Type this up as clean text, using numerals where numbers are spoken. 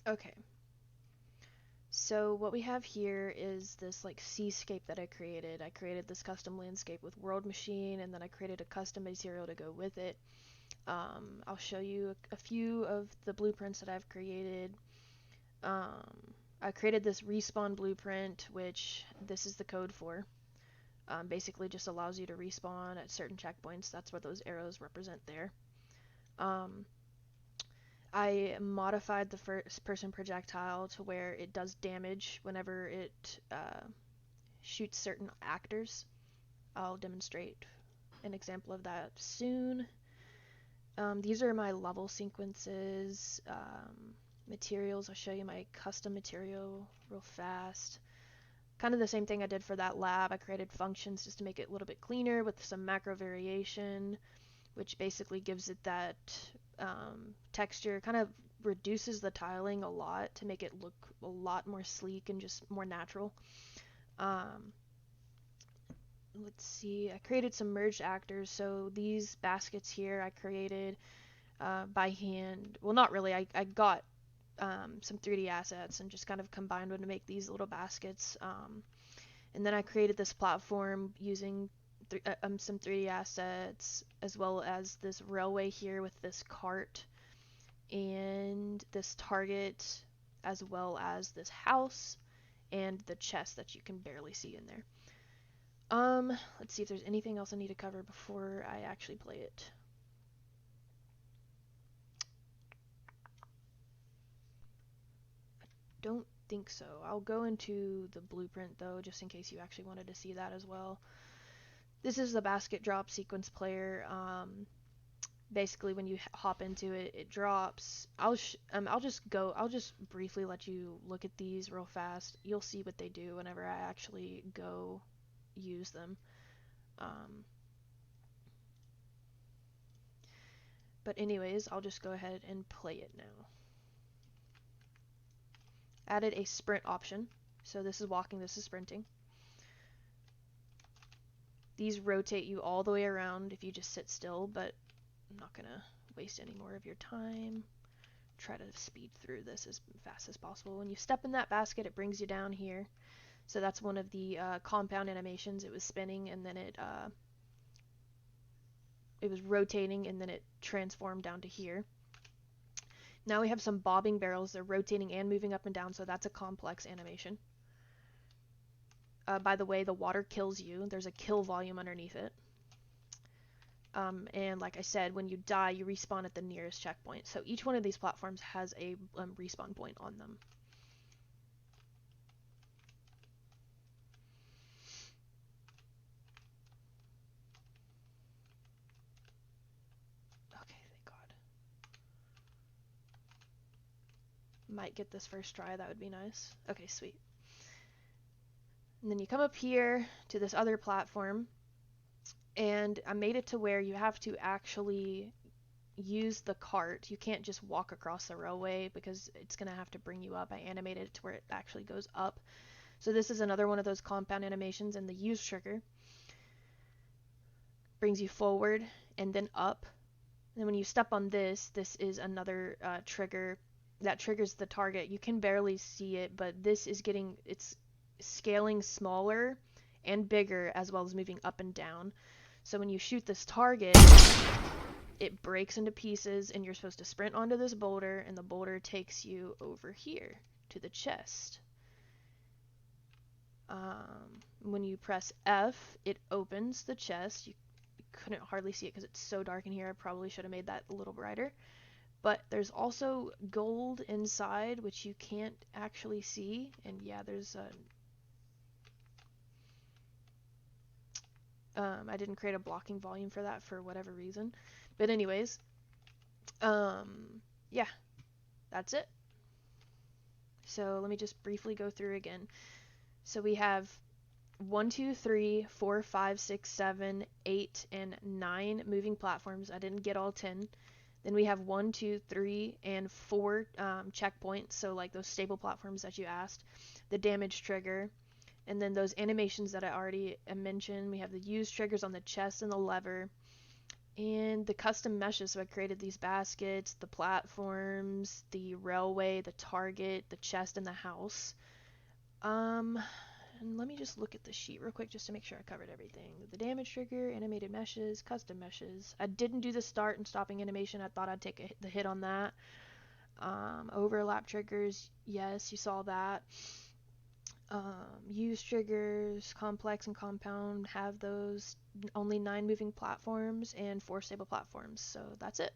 Okay, so what we have here is this like seascape that I created. I created this custom landscape with World Machine, and then I created a custom material to go with it. I'll show you a few of the blueprints that I've created. Um, I created this respawn blueprint, which this is the code for. Basically just allows you to respawn at certain checkpoints. That's what those arrows represent there. Um, I modified the first person projectile to where it does damage whenever it shoots certain actors. I'll demonstrate an example of that soon. These are my level sequences, materials. I'll show you my custom material real fast. Kind of the same thing I did for that lab. I created functions just to make it a little bit cleaner with some macro variation, which basically gives it that texture, kind of reduces the tiling a lot to make it look a lot more sleek and just more natural. Um, let's see, I created some merged actors. So these baskets here I created by hand. Well, not really. I got some 3D assets and just kind of combined them to make these little baskets. And then I created this platform using some 3D assets, as well as this railway here with this cart and this target, as well as this house and the chest that you can barely see in there. Let's see if there's anything else I need to cover before I actually play it. Don't think so. I'll go into the blueprint though, just in case you actually wanted to see that as well. This is the basket drop sequence player. Basically, when you hop into it, it drops. I'll just briefly let you look at these real fast. You'll see what they do whenever I actually go use them. Um, but anyways, I'll just go ahead and play it now. Added a sprint option. So this is walking, this is sprinting. These rotate you all the way around if you just sit still, but I'm not gonna waste any more of your time. Try to speed through this as fast as possible. When you step in that basket, it brings you down here. So that's one of the compound animations. It was spinning and then it was rotating and then it transformed down to here. Now we have some bobbing barrels. They're rotating and moving up and down, so that's a complex animation. By the way, the water kills you. There's a kill volume underneath it. And like I said, when you die, you respawn at the nearest checkpoint. So each one of these platforms has a respawn point on them. Okay, thank God. Might get this first try, that would be nice. Okay, sweet. And then you come up here to this other platform, and I made it to where you have to actually use the cart. You can't just walk across the railway because it's going to have to bring you up. I animated it to where it actually goes up. So this is another one of those compound animations, and the use trigger brings you forward and then up. And when you step on this, this is another trigger that triggers the target. You can barely see it, but this is it's scaling smaller and bigger as well as moving up and down. So when you shoot this target, it breaks into pieces and you're supposed to sprint onto this boulder, and the boulder takes you over here to the chest. When you press F, it opens the chest. You couldn't hardly see it because it's so dark in here. I probably should have made that a little brighter. But there's also gold inside, which you can't actually see. And yeah, there's I didn't create a blocking volume for that for whatever reason. But anyways, yeah, that's it. So let me just briefly go through again. So we have 1, 2, 3, 4, 5, 6, 7, 8, and 9 moving platforms. I didn't get all 10. Then we have 1, 2, 3, and 4 checkpoints, so like those stable platforms that you asked. The damage trigger, and then those animations that I already mentioned. We have the use triggers on the chest and the lever. And the custom meshes, so I created these baskets, the platforms, the railway, the target, the chest, and the house. And let me just look at the sheet real quick just to make sure I covered everything. The damage trigger, animated meshes, custom meshes. I didn't do the start and stopping animation. I thought I'd take the hit on that. Overlap triggers, yes, you saw that. Use triggers, complex and compound, have those. Only 9 moving platforms and 4 stable platforms. So that's it.